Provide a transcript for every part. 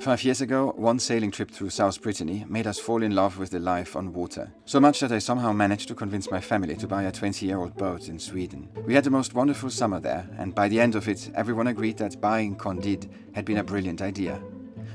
5 years ago, one sailing trip through South Brittany made us fall in love with the life on water. So much that I somehow managed to convince my family to buy a 20-year-old boat in Sweden. We had the most wonderful summer there, and by the end of it, everyone agreed that buying Candide had been a brilliant idea.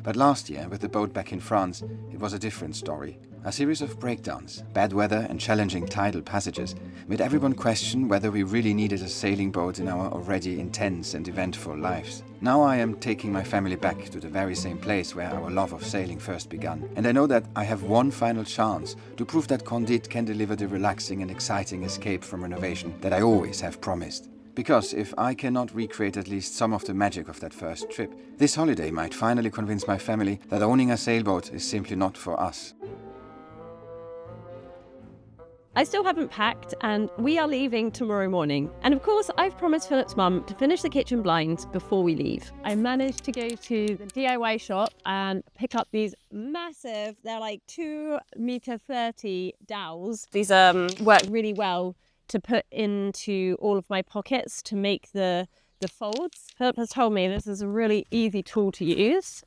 But last year, with the boat back in France, it was a different story. A series of breakdowns, bad weather and challenging tidal passages made everyone question whether we really needed a sailing boat in our already intense and eventful lives. Now I am taking my family back to the very same place where our love of sailing first began, and I know that I have one final chance to prove that Candide can deliver the relaxing and exciting escape from renovation that I always have promised. Because if I cannot recreate at least some of the magic of that first trip, this holiday might finally convince my family that owning a sailboat is simply not for us. I still haven't packed and we are leaving tomorrow morning. And of course, I've promised Philip's mum to finish the kitchen blinds before we leave. I managed to go to the DIY shop and pick up these massive, they're like 2.30 dowels. These work really well to put into all of my pockets to make the folds. Philip has told me this is a really easy tool to use.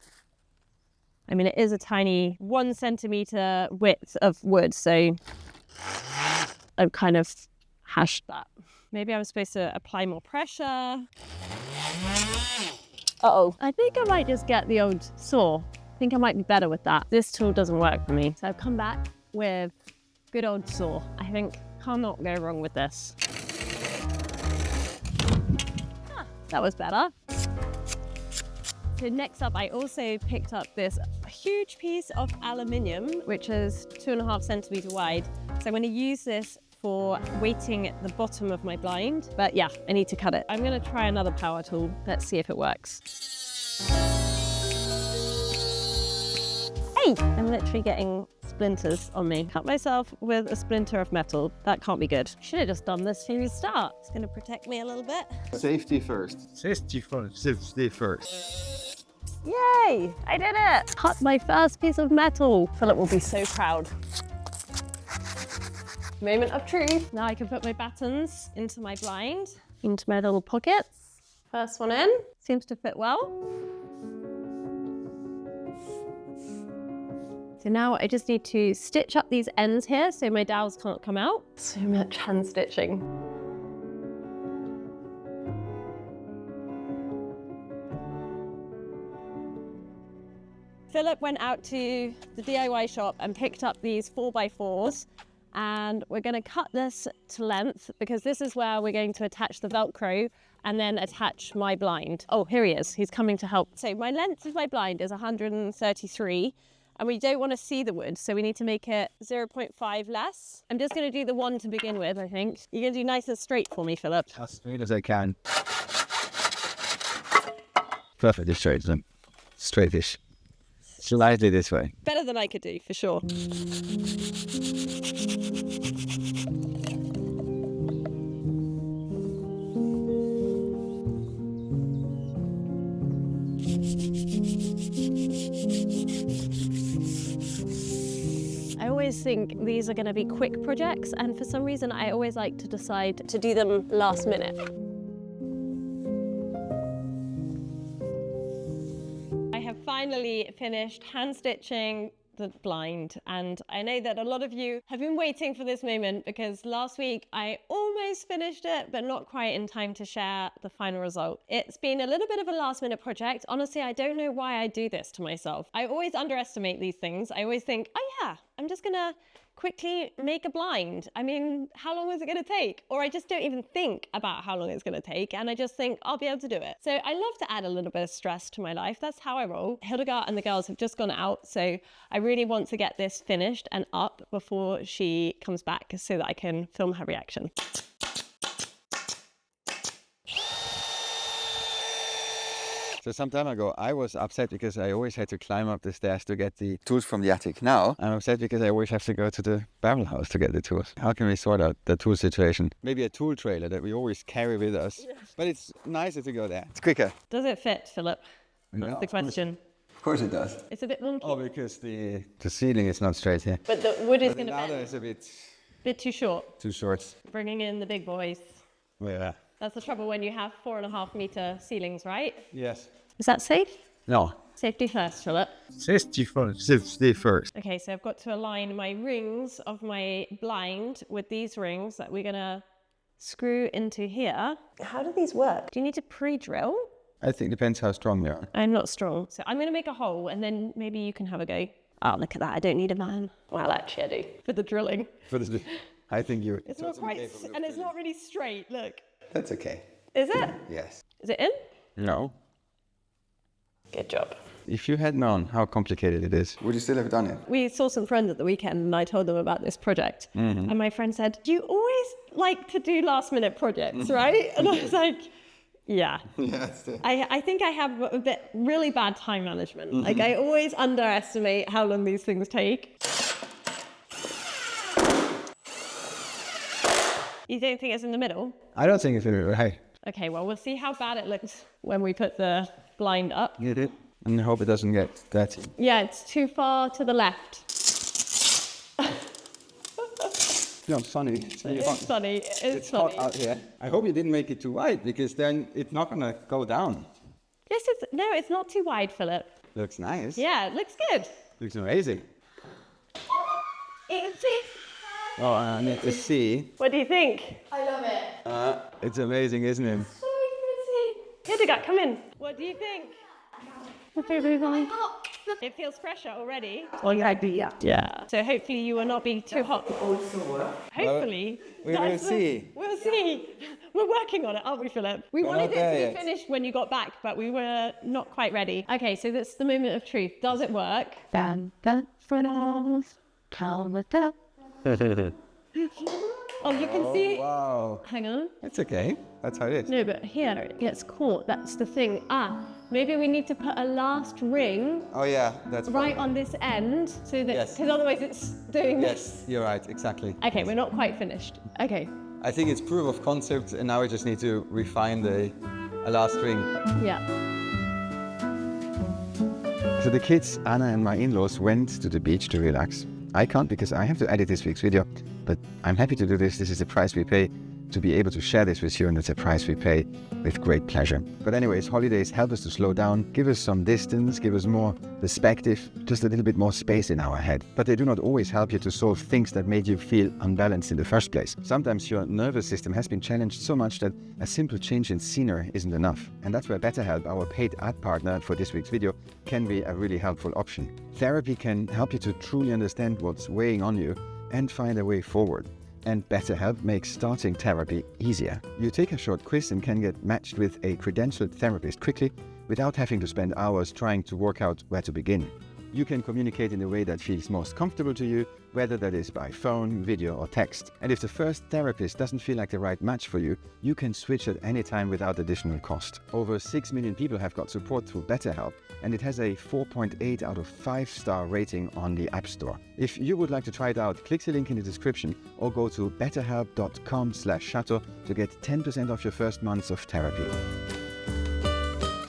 I mean, it is a tiny 1 centimetre width of wood, so I've kind of hashed that. Maybe I'm supposed to apply more pressure. Uh-oh. I think I might just get the old saw. I think I might be better with that. This tool doesn't work for me. So I've come back with good old saw. I think cannot go wrong with this. That was better. So next up, I also picked up this huge piece of aluminium, which is 2.5 centimetres wide. So I'm going to use this for weighting at the bottom of my blind. But yeah, I need to cut it. I'm going to try another power tool. Let's see if it works. Hey, I'm literally getting splinters on me. Cut myself with a splinter of metal. That can't be good. Should have just done this from the start. It's going to protect me a little bit. Safety first. Safety first. Safety first. Yay! I did it! Cut my first piece of metal. Philip will be so proud. Moment of truth. Now I can put my battens into my blind, into my little pockets. First one in. Seems to fit well. So now I just need to stitch up these ends here so my dowels can't come out. So much hand stitching. Philip went out to the DIY shop and picked up these 4x4s, and we're going to cut this to length because this is where we're going to attach the Velcro and then attach my blind. Oh, here he is. He's coming to help. So my length of my blind is 133. And we don't want to see the wood, so we need to make it 0.5 less. I'm just going to do the 1 to begin with, I think. You're going to do nice and straight for me, Philip. As straight as I can. Perfectly straight, then. Straightish. Slightly this way. Better than I could do, for sure. I always think these are going to be quick projects, and for some reason I always like to decide to do them last minute. I have finally finished hand stitching the blind, and I know that a lot of you have been waiting for this moment because last week I almost finished it but not quite in time to share the final result. It's been a little bit of a last minute project. Honestly, I don't know why I do this to myself. I always underestimate these things. I always think, oh yeah, I'm just gonna quickly make a blind. I mean, how long is it going to take? Or I just don't even think about how long it's going to take, and I just think I'll be able to do it. So I love to add a little bit of stress to my life. That's how I roll. Hildegard and the girls have just gone out, so I really want to get this finished and up before she comes back so that I can film her reaction. So some time ago, I was upset because I always had to climb up the stairs to get the tools from the attic. Now, I'm upset because I always have to go to the barrel house to get the tools. How can we sort out the tool situation? Maybe a tool trailer that we always carry with us. Yes. But it's nicer to go there. It's quicker. Does it fit, Philip? That's the question. Of course it does. It's a bit wonky. Oh, because the ceiling is not straight here. But the wood is going to bend. The ladder is a bit too short. Too short. Bringing in the big boys. Yeah. That's the trouble when you have 4.5 meter ceilings, right? Yes. Is that safe? No. Safety first, Philip. Safety first. Safety first. Okay, so I've got to align my rings of my blind with these rings that we're gonna screw into here. How do these work? Do you need to pre-drill? I think depends how strong you are. I'm not strong. So I'm gonna make a hole and then maybe you can have a go. Oh, look at that, I don't need a man. Well, actually I do, for the drilling. I think you're... It's not quite, and it's not really straight, look. That's okay. Is it? Yes. Is it in? No. Good job. If you had known how complicated it is. Would you still have done it? We saw some friends at the weekend and I told them about this project. And my friend said, "Do you always like to do last minute projects, right?" And I was like, yeah. Yes. I think I have a bit really bad time management. Like I always underestimate how long these things take. You don't think it's in the middle? I don't think it's right. Okay, well, we'll see how bad it looks when we put the blind up. Get it? And I hope it doesn't get dirty. Yeah, it's too far to the left. No, it's funny. It's funny. It's funny. hot out here. I hope you didn't make it too wide because then it's not gonna go down. Yes, it's not too wide, Philip. Looks nice. Yeah, it looks good. Looks amazing. It's it. Oh, I need to see. What do you think? I love it. It's amazing, isn't it? So pretty. Hildegard, come in. What do you think? It feels pressure already. Oh, yeah. Yeah. So hopefully you will not be too hot. Hopefully. We will see. We'll see. We're working on it, aren't we, Philip? We wanted not it there to yet. be finished when you got back, but we were not quite ready. Okay, so that's the moment of truth. Does it work? Oh, you can see. Wow. Hang on. It's okay. That's how it is. No, but here it gets caught. That's the thing. Maybe we need to put a last ring Oh yeah, that's right fine. on this end, so that Yes. because otherwise it's doing this. Yes, you're right, exactly. Okay, we're not quite finished. Okay. I think it's proof of concept and now we just need to refine a last ring. Yeah. So the kids, Anna and my in-laws went to the beach to relax. I can't because I have to edit this week's video, but I'm happy to do this. This is the price we pay to be able to share this with you, and it's a price we pay with great pleasure. But anyways, holidays help us to slow down, give us some distance, give us more perspective, just a little bit more space in our head. But they do not always help you to solve things that made you feel unbalanced in the first place. Sometimes your nervous system has been challenged so much that a simple change in scenery isn't enough. And that's where BetterHelp, our paid ad partner for this week's video, can be a really helpful option. Therapy can help you to truly understand what's weighing on you and find a way forward. And BetterHelp makes starting therapy easier. You take a short quiz and can get matched with a credentialed therapist quickly without having to spend hours trying to work out where to begin. You can communicate in a way that feels most comfortable to you, whether that is by phone, video or text. And if the first therapist doesn't feel like the right match for you, you can switch at any time without additional cost. Over 6 million people have got support through BetterHelp, and it has a 4.8 out of 5-star rating on the App Store. If you would like to try it out, click the link in the description or go to betterhelp.com/chateau to get 10% off your first months of therapy.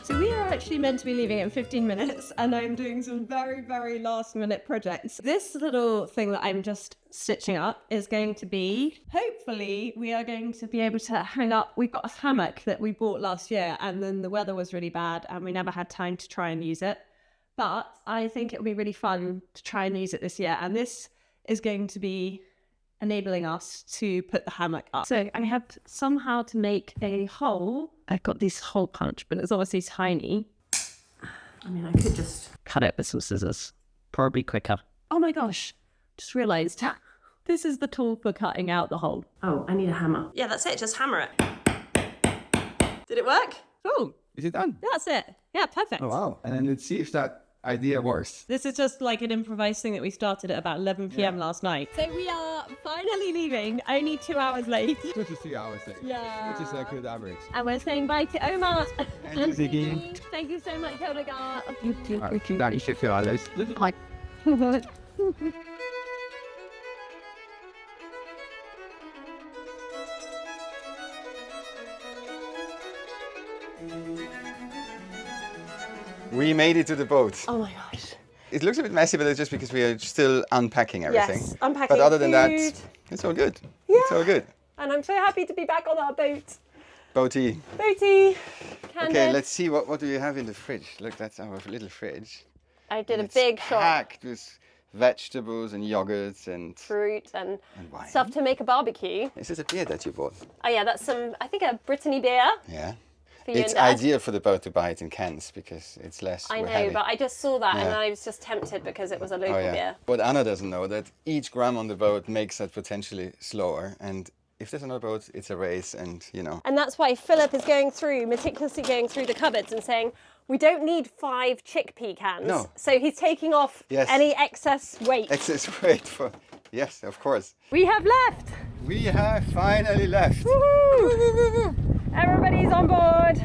So we are actually meant to be leaving in 15 minutes and I'm doing some very, very last minute projects. This little thing that I'm just stitching up is going to be, hopefully we are going to be able to hang up. We've got a hammock that we bought last year and then the weather was really bad and we never had time to try and use it. But I think it'll be really fun to try and use it this year. And this is going to be enabling us to put the hammock up. So I have somehow to make a hole. I've got this hole punch, but it's obviously tiny. I mean, I could just cut it with some scissors. Probably quicker. Oh my gosh, just realized this is the tool for cutting out the hole. Oh, I need a hammer. Yeah, that's it, just hammer it. Did it work? Oh, Is it done? that's it. Yeah, perfect. Oh wow. And then let's see if that idea works. This is just like an improvised thing that we started at about 11 p.m. last night. So we are finally leaving, only 2 hours late. 2 to 3 hours, Yeah. which is a good average. And we're saying bye to Omar. And Ziggy. Thank you so much, Hildegard. That is für alles. Bye. We made it to the boat. Oh my gosh. It looks a bit messy, but it's just because we are still unpacking everything. Yes, unpacking But other than that, food. it's all good. Yeah. It's all good. And I'm so happy to be back on our boat. Boaty. Booty. Candid. Okay, let's see what do you have in the fridge. Look, that's our little fridge. I did a It's big shop. packed with vegetables and yogurts and Fruit and wine. stuff to make a barbecue. Is this a beer that you bought? Oh yeah, that's I think a Brittany beer Yeah. for you It's and Dad. ideal for the boat to buy it in cans because it's less. I know, heavy. but I just saw that and Yeah. I was just tempted because it was a local Oh, yeah. beer. What Anna doesn't know that each gram on the boat makes that potentially slower, and if there's another boat, it's a race, and you know. And that's why Philip is meticulously going through the cupboards and saying, we don't need 5 chickpea cans. No. So he's taking off Yes. any excess weight. Excess weight for. Yes, of course. We have left. We have finally left. Woohoo! Everybody's on board.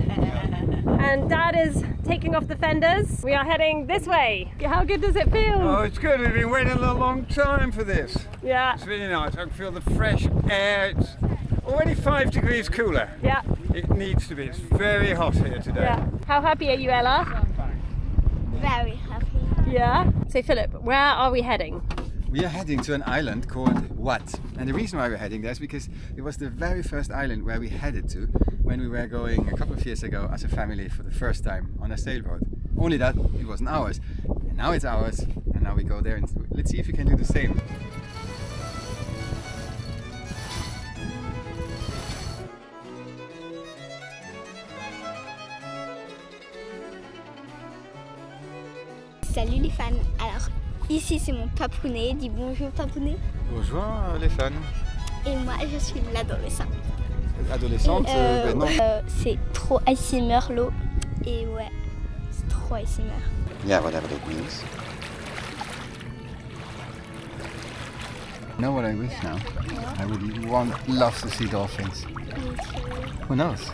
And Dad is taking off the fenders. We are heading this way. How good does it feel? Oh, it's good. We've been waiting a long time for this. Yeah. It's really nice. I can feel the fresh air. It's already 5 degrees cooler. Yeah. It needs to be. It's very hot here today. Yeah. How happy are you, Ella? Very happy. Yeah. So Philip, where are we heading? We are heading to an island called Wat. And the reason why we're heading there is because it was the very first island where we headed to when we were going a couple of years ago as a family for the first time on a sailboat. Only that it wasn't ours. And now it's ours. And now we go there and let's see if we can do the same. Salut les fans. Alors, ici c'est mon papounet. Dis bonjour papounet. Bonjour les fans. Et moi je suis l'adolescent. Adolescente, ben non. C'est trop ASMR l'eau. Et ouais, c'est trop ASMR. Yeah, whatever that means. You know what I wish now? I would love to see dolphins. Who knows?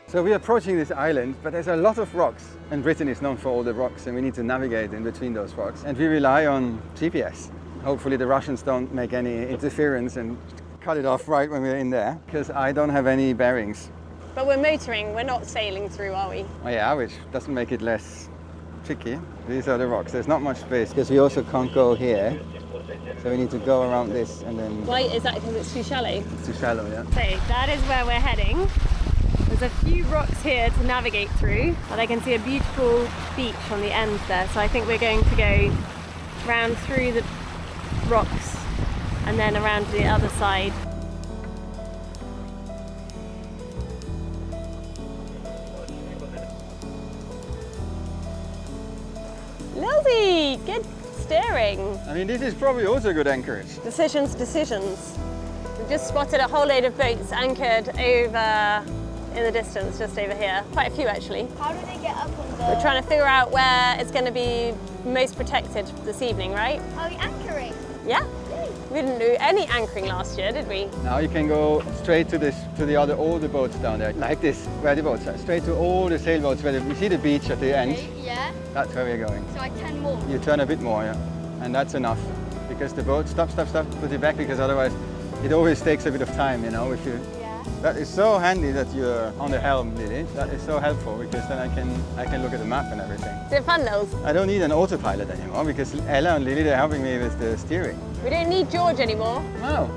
So we're approaching this island, but there's a lot of rocks. And Britain is known for all the rocks, and we need to navigate in between those rocks. And we rely on GPS. Hopefully the Russians don't make any interference and cut it off right when we're in there, because I don't have any bearings. But we're motoring, we're not sailing through, are we? Oh yeah, which doesn't make it less tricky. These are the rocks. There's not much space, because we also can't go here. So we need to go around this and then... Why is that? Because it's too shallow? It's too shallow, yeah. So that is where we're heading. There's a few rocks here to navigate through, and I can see a beautiful beach on the end there. So I think we're going to go round through the rocks and then around to the other side. Lilsy, good steering. I mean, this is probably also good anchorage. Decisions. We've just spotted a whole load of boats anchored over in the distance, just over here. Quite a few actually. How do they get up on the... We're trying to figure out where it's going to be most protected this evening, right? Are we anchoring? Yeah. We didn't do any anchoring last year, did we? Now you can go straight to all the boats down there, like this, where the boats are. Straight to all the sailboats, where we see the beach at the end. Yeah. That's where we're going. So I turn more. You turn a bit more, yeah. And that's enough. Because the boat, stop, put it back, because otherwise it always takes a bit of time, you know, if you... Yeah. That is so handy that you're on the helm, Lily. That is so helpful, because then I can look at the map and everything. Is it fun, Nils? I don't need an autopilot anymore, because Ella and Lily, they're helping me with the steering. We don't need George anymore. Wow.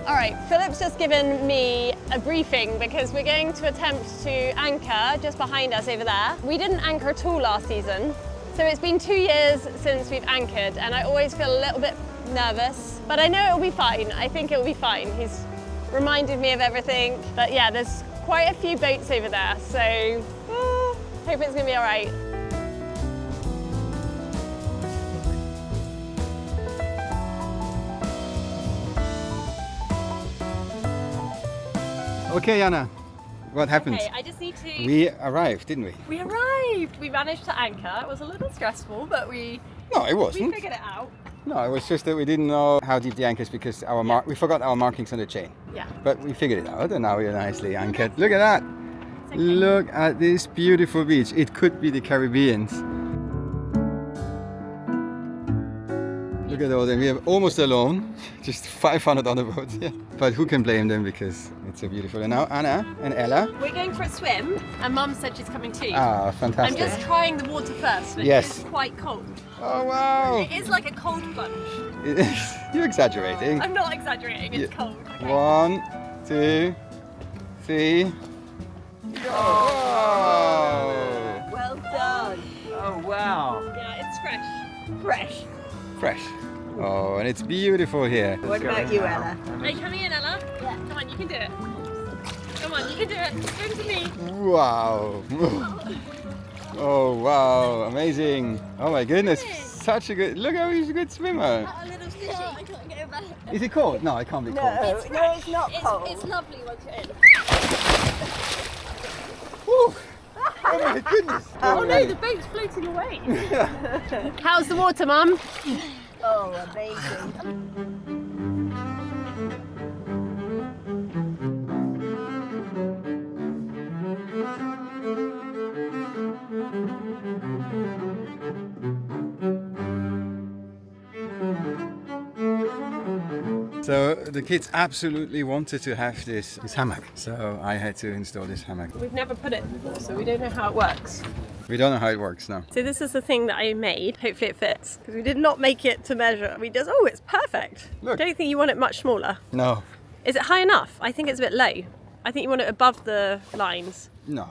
All right, Philip's just given me a briefing because we're going to attempt to anchor just behind us over there. We didn't anchor at all last season. So it's been 2 years since we've anchored and I always feel a little bit nervous, but I know it'll be fine. I think it'll be fine. He's reminded me of everything. But yeah, there's quite a few boats over there, so hope it's gonna be all right. Okay, Anna, what happened? Okay, I just need to... We arrived, didn't we? We arrived! We managed to anchor. It was a little stressful, but we No, it wasn't. figured it out. No, it was just that we didn't know how deep the anchor is because we forgot our markings on the chain. Yeah. But we figured it out and now we're nicely anchored. Look at that! Okay. Look at this beautiful beach. It could be the Caribbean. Look at all them. We are almost alone. Just 500 other boats. Yeah. But who can blame them because it's so beautiful. And now Anna and Ella. We're going for a swim, and Mum said she's coming too. Ah, I'm fantastic. just trying the water first, but Yes. it's quite cold. Oh wow! It is like a cold plunge. You're exaggerating. I'm not exaggerating, it's cold. Okay. 1, 2, See? Oh! Well done. Oh wow! Yeah, it's fresh. Fresh. Fresh. Oh, and it's beautiful here. What about you, Ella? Are you coming in, Ella? Yeah. Come on, you can do it. Come on, you can do it. Swim to me. Wow! Oh wow! Amazing! Oh my goodness! Such a good. Look how he's a good swimmer. A little squishy. I can't go back. Is it cold? No, it can't be cold. No, it's not cold. It's lovely once you're in. Woo. Oh my goodness! Oh no, the boat's floating away. How's the water, Mum? Oh, amazing. So the kids absolutely wanted to have this hammock. So I had to install this hammock. We've never put it before, so we don't know how it works. We don't know how it works now. So this is the thing that I made. Hopefully it fits. Because we did not make it to measure. We just, oh, it's perfect. Look. Don't you think you want it much smaller? No. Is it high enough? I think it's a bit low. I think you want it above the lines. No.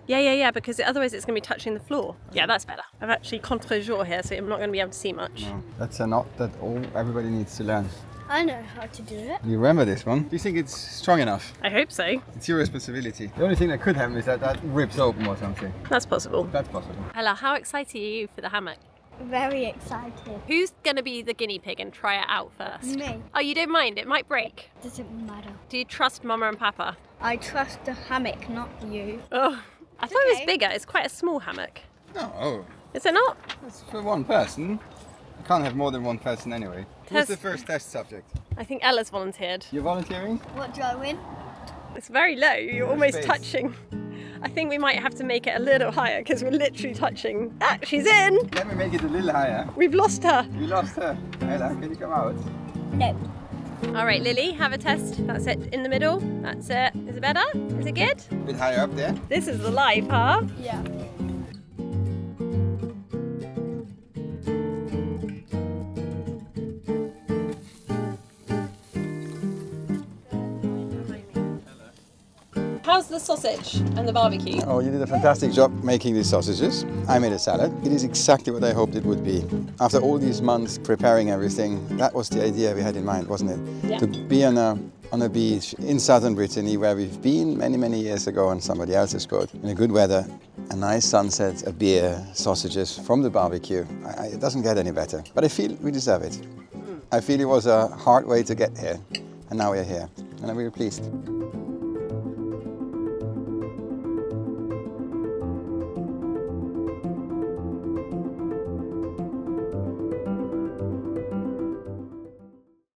Yeah, because otherwise it's going to be touching the floor. Yeah, that's better. I've actually contre-jour here, so I'm not going to be able to see much. No. That's a knot that everybody needs to learn. I know how to do it. You remember this one? Do you think it's strong enough? I hope so. It's your responsibility. The only thing that could happen is that rips open or something. That's possible. That's possible. Ella, how excited are you for the hammock? Very excited. Who's going to be the guinea pig and try it out first? Me. Oh, you don't mind? It might break. Doesn't matter. Do you trust Mama and Papa? I trust the hammock, not you. Oh, I thought it was okay. bigger. It's quite a small hammock. No. Is it not? That's for one person. You can't have more than one person anyway. Who's Test- the first test subject? I think Ella's volunteered. You're volunteering? What do I win? It's very low. You're almost space. touching. I think we might have to make it a little higher because we're literally touching. Ah, she's in. Let me make it a little higher. We've lost her. You lost her. Ella, can you come out? No. All right, Lily, have a test. That's it. In the middle. That's it. Is it better? Is it good? A bit higher up there. This is the life, huh? Yeah. How's the sausage and the barbecue? Oh, you did a fantastic job making these sausages. I made a salad. It is exactly what I hoped it would be. After all these months preparing everything, that was the idea we had in mind, wasn't it? Yeah. To be on a beach in southern Brittany where we've been many years ago on somebody else's boat in a good weather, a nice sunset, a beer, sausages from the barbecue. It doesn't get any better. But I feel we deserve it. I feel it was a hard way to get here, and now we're here, and I'm really pleased.